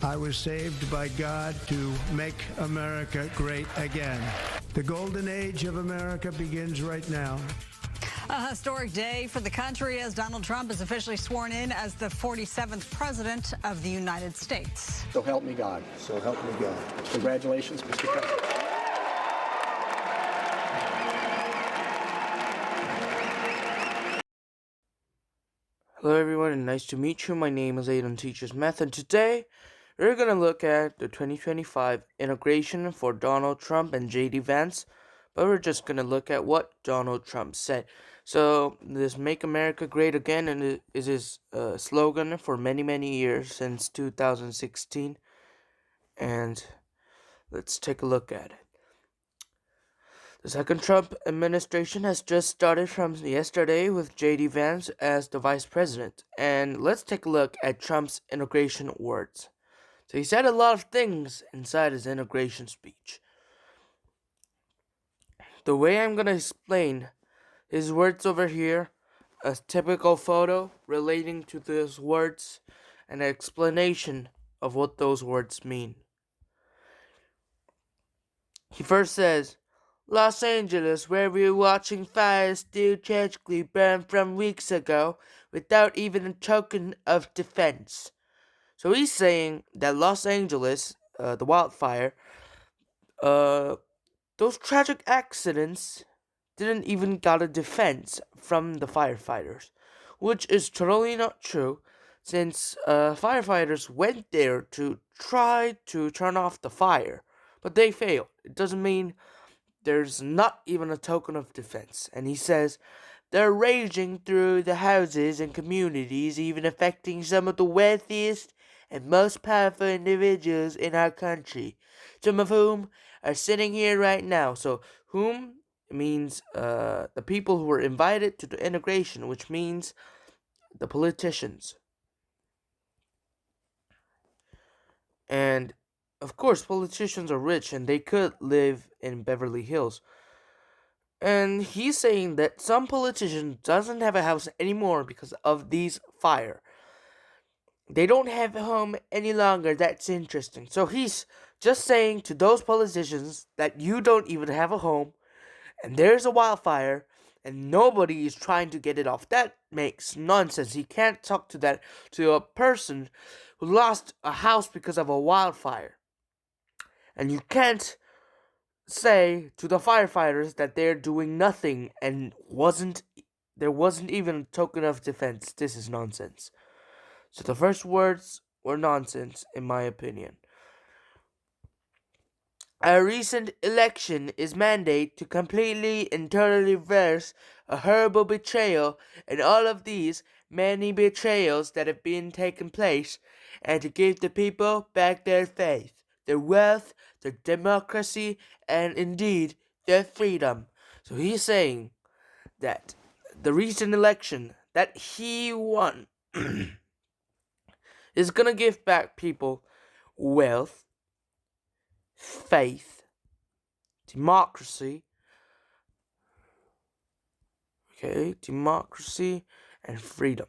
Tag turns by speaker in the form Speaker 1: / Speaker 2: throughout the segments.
Speaker 1: I was saved by God to make America great again. The golden age of America begins right now.
Speaker 2: A historic day for the country as Donald Trump is officially sworn in as the 47th President of the United States.
Speaker 3: So help me God.
Speaker 1: So help me God.
Speaker 3: Congratulations, Mr. President.
Speaker 4: Hello everyone and nice to meet you. My name is Elon Teaches Math and today we're going to look at the 2025 inauguration for Donald Trump and JD Vance, but we're just going to look at what Donald Trump said. So this Make America Great Again and it is his slogan for many years since 2016, and let's take a look at it. The second Trump administration has just started from yesterday with JD Vance as the vice president. And let's take a look at Trump's inauguration words. So he said a lot of things inside his inauguration speech. The way I'm going to explain his words over here, a typical photo relating to those words, and an explanation of what those words mean. He first says, Los Angeles, where we were watching fires still tragically burn from weeks ago without even a token of defense. So he's saying that Los Angeles, the wildfire, those tragic accidents didn't even got a defense from the firefighters, which is totally not true, since firefighters went there to try to turn off the fire, but they failed. It doesn't mean there's not even a token of defense. And he says, they're raging through the houses and communities, even affecting some of the wealthiest and most powerful individuals in our country, some of whom are sitting here right now. So, whom means the people who were invited to the inauguration, which means the politicians. And of course, politicians are rich and they could live in Beverly Hills. And he's saying that some politician doesn't have a house anymore because of these fire. They don't have a home any longer. That's interesting. So he's just saying to those politicians that you don't even have a home and there's a wildfire and nobody is trying to get it off. That makes nonsense. He can't talk to a person who lost a house because of a wildfire. And you can't say to the firefighters that they're doing nothing and there wasn't even a token of defense. This is nonsense. So the first words were nonsense, in my opinion. A recent election is mandate to completely and totally reverse a horrible betrayal and all of these many betrayals that have been taken place, and to give the people back their faith, their wealth, their democracy, and indeed their freedom. So he's saying that the recent election that he won is gonna give back people wealth, faith, democracy, democracy and freedom.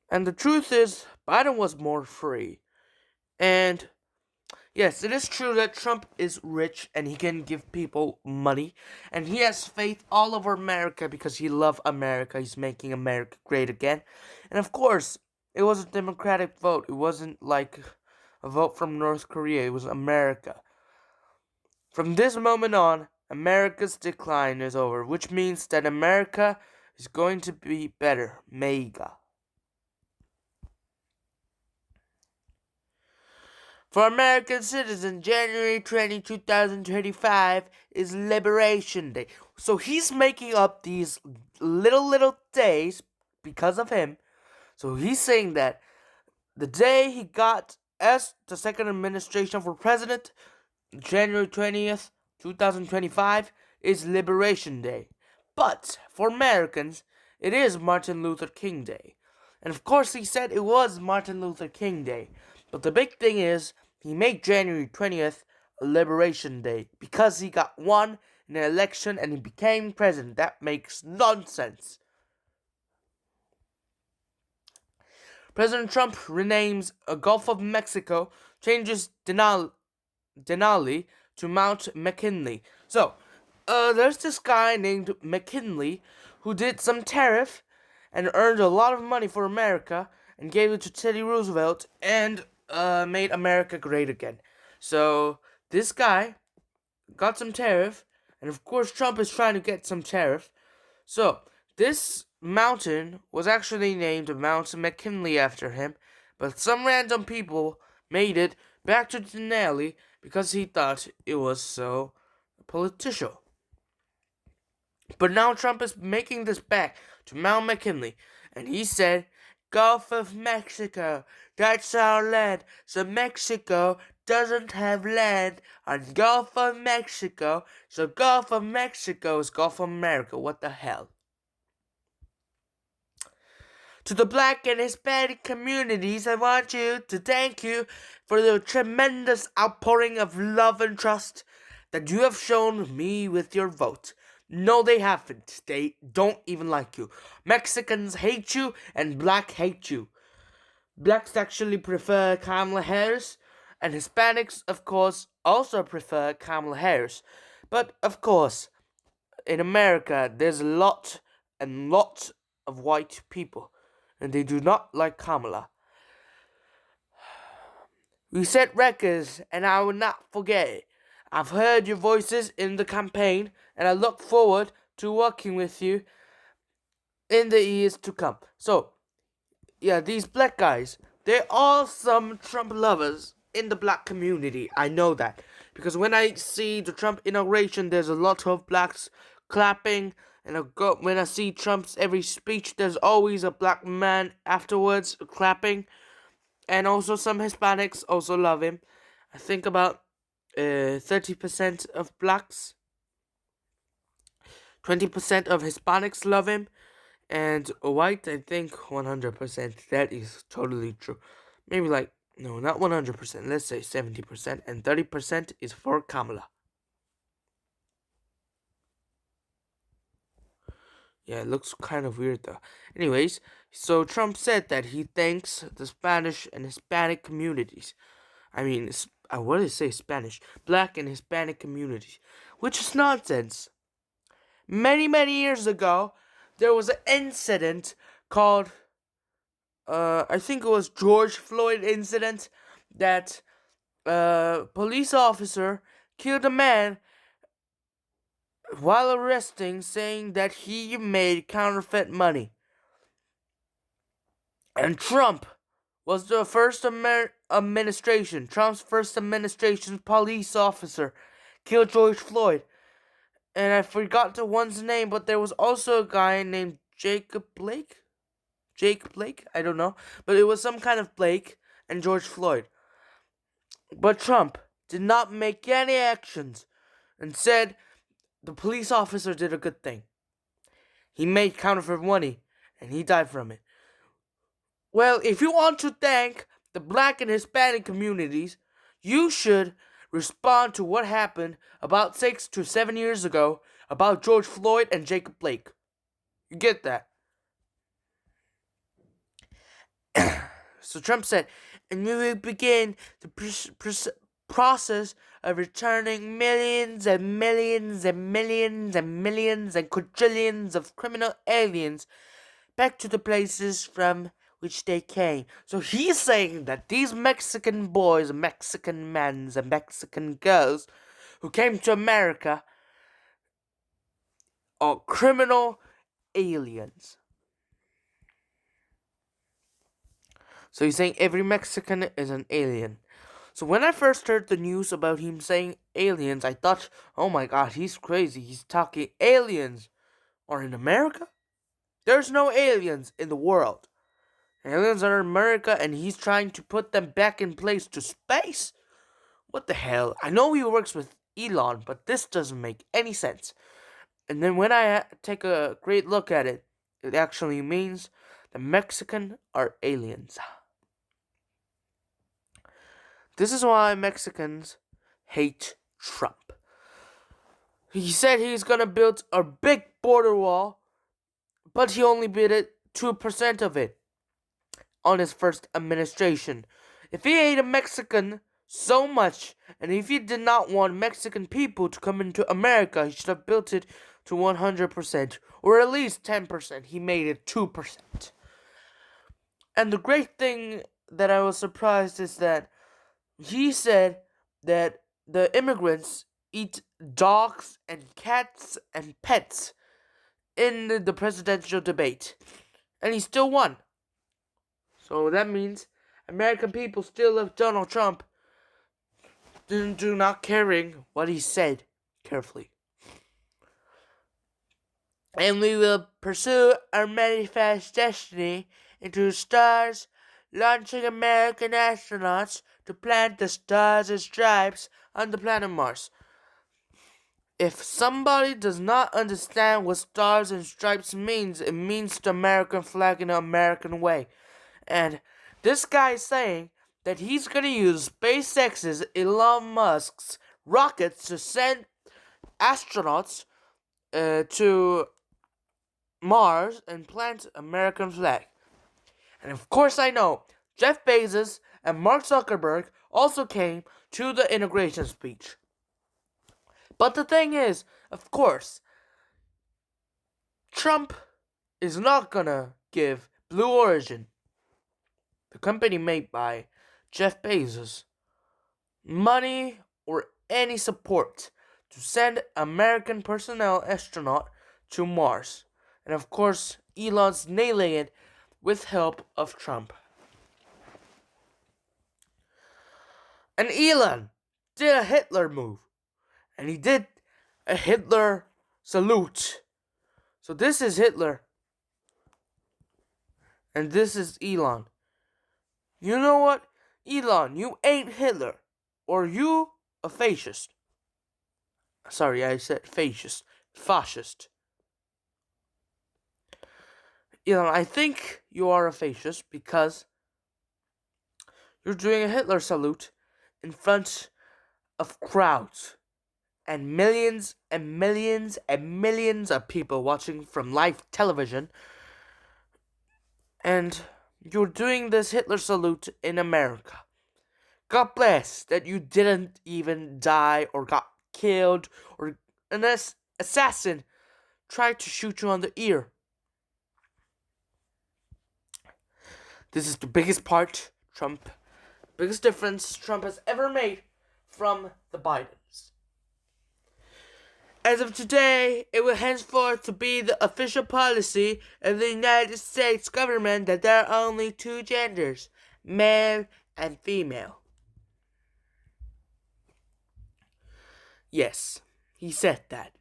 Speaker 4: And the truth is, Biden was more free. And yes, it is true that Trump is rich and he can give people money. And he has faith all over America because he loves America. He's making America great again. And of course, it was a democratic vote. It wasn't like a vote from North Korea. It was America. From this moment on, America's decline is over, which means that America is going to be better. MAGA. For American citizens, January 20, 2025 is Liberation Day. So he's making up these little days because of him. So he's saying that the day he got as the second administration for president, January 20th, 2025, is Liberation Day. But for Americans, it is Martin Luther King Day. And of course he said it was Martin Luther King Day. But the big thing is, he made January 20th a Liberation Day because he got won in an election and he became president. That makes nonsense. President Trump renames a Gulf of Mexico, changes Denali to Mount McKinley. So, there's this guy named Mckinley who did some tariff and earned a lot of money for America and gave it to Teddy Roosevelt and made America great again. So, this guy got some tariff, and of course Trump is trying to get some tariff. So, this mountain was actually named Mount McKinley after him, but some random people made it back to Denali because he thought it was so political. But now Trump is making this back to Mount McKinley, and he said, Gulf of Mexico, that's our land, so Mexico doesn't have land on Gulf of Mexico, so Gulf of Mexico is Gulf of America. What the hell? To the Black and Hispanic communities, I want to thank you for the tremendous outpouring of love and trust that you have shown me with your vote. No, they haven't. They don't even like you. Mexicans hate you, and Black hate you. Blacks actually prefer Kamala Harris, and Hispanics, of course, also prefer Kamala Harris. But, of course, in America, there's a lot and lots of white people, and they do not like Kamala. We set records, and I will not forget it. I've heard your voices in the campaign, and I look forward to working with you in the years to come. So, yeah, these black guys, they're all some Trump lovers in the black community. I know that. Because when I see the Trump inauguration, there's a lot of blacks clapping. And when I see Trump's every speech, there's always a black man afterwards clapping. And also some Hispanics also love him. I think about 30% of blacks, 20% of Hispanics love him, and white, I think 100%. That is totally true. Maybe no, not 100%, let's say 70%, and 30% is for Kamala. Yeah, it looks kind of weird though. Anyways, so Trump said that he thanks the Spanish and Hispanic communities. I mean, what did I say? Spanish, Black and Hispanic communities, which is nonsense. Many years ago, there was an incident called, I think it was George Floyd incident, that a police officer killed a man while arresting, saying that he made counterfeit money. And Trump was the first administration, Trump's first administration's police officer, killed George Floyd. And I forgot the one's name, but there was also a guy named Jake Blake, I don't know. But it was some kind of Blake and George Floyd. But Trump did not make any actions and said the police officer did a good thing. He made counterfeit money and he died from it. Well, if you want to thank the Black and Hispanic communities, you should respond to what happened about 6 to 7 years ago about George Floyd and Jacob Blake. You get that? So Trump said, and we will begin the process of returning millions and millions and millions and millions and quadrillions of criminal aliens back to the places from which they came. So he's saying that these Mexican boys, Mexican men, and Mexican girls who came to America are criminal aliens. So he's saying every Mexican is an alien. So when I first heard the news about him saying aliens, I thought, oh my god, he's crazy. He's talking aliens. Or in America? There's no aliens in the world. Aliens are in America and he's trying to put them back in place to space? What the hell? I know he works with Elon, but this doesn't make any sense. And then when I take a great look at it, it actually means the Mexican are aliens. This is why Mexicans hate Trump. He said he's gonna build a big border wall, but he only built 2% of it. on his first administration. If he hated Mexican so much, and if he did not want Mexican people to come into America, he should have built it to 100%, or at least 10%. He made it 2%. And the great thing that I was surprised is that he said that the immigrants eat dogs and cats and pets in the presidential debate. And he still won. So that means American people still love Donald Trump, do not caring what he said carefully. And we will pursue our manifest destiny into the stars, launching American astronauts to plant the stars and stripes on the planet Mars. If somebody does not understand what stars and stripes means, it means the American flag in the American way. And this guy is saying that he's going to use SpaceX's Elon Musk's rockets to send astronauts to Mars and plant American flag. And of course I know Jeff Bezos and Mark Zuckerberg also came to the inauguration speech. But the thing is, of course, Trump is not gonna give Blue Origin, the company made by Jeff Bezos, money or any support to send American personnel astronaut to Mars. And of course, Elon's nailing it with help of Trump. And Elon did a Hitler move. And he did a Hitler salute. So this is Hitler. And this is Elon. You know what? Elon, you ain't Hitler. Or you a fascist. Sorry, I said fascist. Fascist. Elon, I think you are a fascist because you're doing a Hitler salute in front of crowds and millions and millions and millions of people watching from live television, and you're doing this Hitler salute in America. God bless that you didn't even die or got killed or an assassin tried to shoot you on the ear. This is the biggest difference Trump has ever made from the Bidens. As of today, it will henceforth to be the official policy of the United States government that there are only two genders, male and female. Yes, he said that.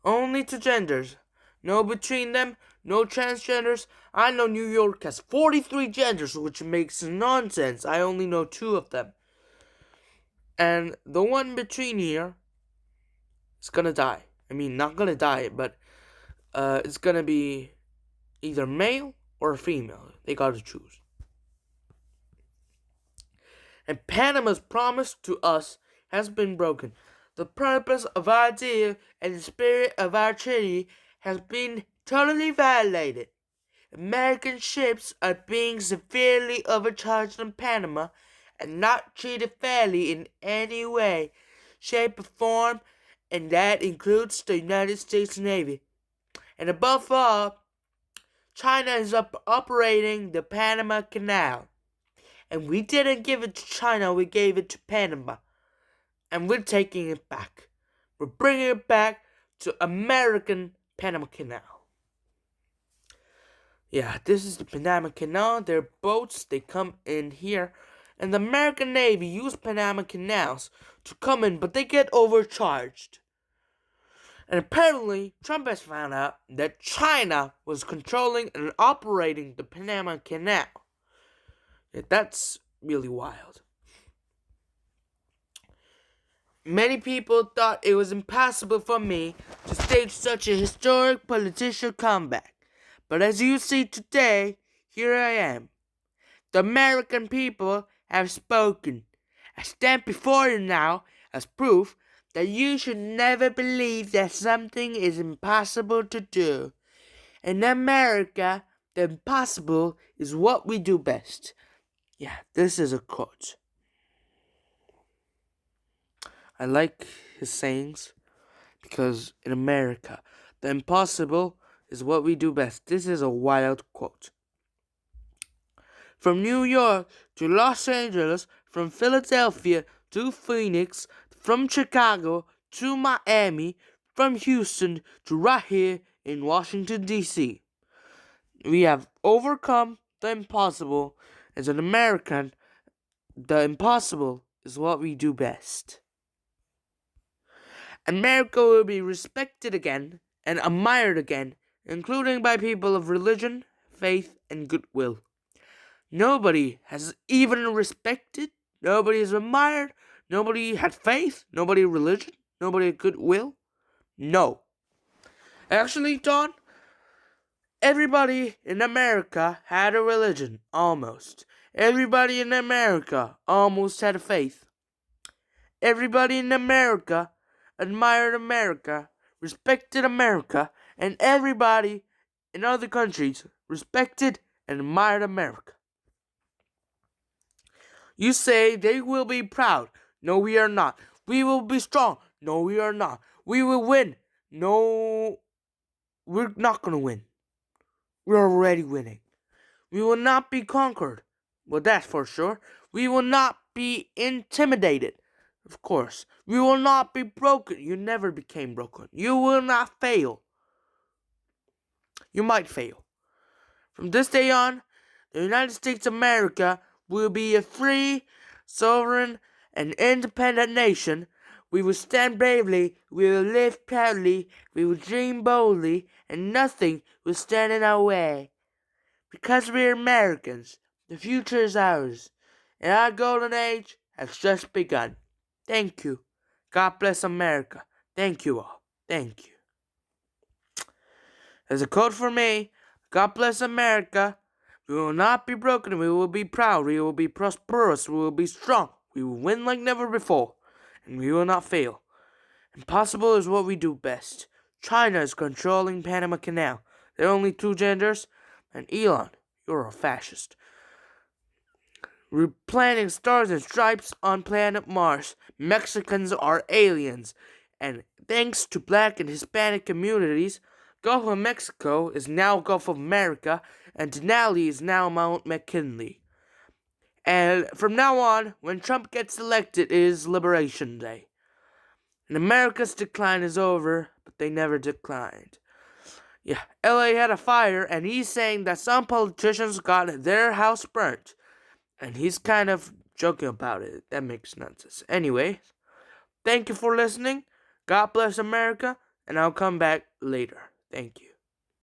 Speaker 4: Only two genders. No between them, no transgenders. I know New York has 43 genders, which makes nonsense. I only know 2 of them. And the one between here is gonna die. I mean, not gonna die, but it's gonna be either male or female. They gotta choose. And Panama's promise to us has been broken. The purpose of our deal and the spirit of our treaty has been totally violated. American ships are being severely overcharged in Panama and not treated fairly in any way, shape, or form, and that includes the United States Navy. And above all, China is operating the Panama Canal. And we didn't give it to China, we gave it to Panama. And we're taking it back. We're bringing it back to American Panama Canal. Yeah, this is the Panama Canal. They're boats, they come in here. And the American Navy use Panama Canals to come in, but they get overcharged. And apparently, Trump has found out that China was controlling and operating the Panama Canal. Yeah, that's really wild. Many people thought it was impossible for me to stage such a historic political comeback. But as you see today, here I am. The American people have spoken. I stand before you now as proof that you should never believe that something is impossible to do. In America, The impossible is what we do best. Yeah, this is a quote. I like his sayings because in America, the impossible is what we do best. This is a wild quote. From New York to Los Angeles, from Philadelphia to Phoenix, from Chicago to Miami, from Houston to right here in Washington, D.C. We have overcome the impossible. As an American, the impossible is what we do best. America will be respected again and admired again, including by people of religion, faith, and goodwill. Nobody has even respected, nobody is admired, nobody had faith, nobody religion, nobody had goodwill. No. Actually, Don, everybody in America had a religion, almost. Everybody in America almost had a faith. Everybody in America admired America, respected America, and everybody in other countries respected and admired America. You say they will be proud. No, we are not. We will be strong. No, we are not. We will win. No, we're not going to win. We're already winning. We will not be conquered. Well, that's for sure. We will not be intimidated. Of course. We will not be broken. You never became broken. You will not fail. You might fail. From this day on, the United States of America will be a free, sovereign, and independent nation. We will stand bravely, we will live proudly, we will dream boldly, and nothing will stand in our way. Because we are Americans, the future is ours, and our golden age has just begun. Thank you. God bless America. Thank you all. Thank you. As a quote for me, God bless America. We will not be broken. We will be proud. We will be prosperous. We will be strong. We will win like never before. And we will not fail. Impossible is what we do best. China is controlling Panama Canal. There are only two genders. And Elon, you're a fascist. We're planting stars and stripes on planet Mars. Mexicans are aliens. And thanks to black and Hispanic communities, Gulf of Mexico is now Gulf of America, and Denali is now Mount McKinley. And from now on, when Trump gets elected, it is Liberation Day. And America's decline is over, but they never declined. Yeah, LA had a fire, and he's saying that some politicians got their house burnt. And he's kind of joking about it. That makes nonsense. Anyway, thank you for listening. God bless America, and I'll come back later. Thank you.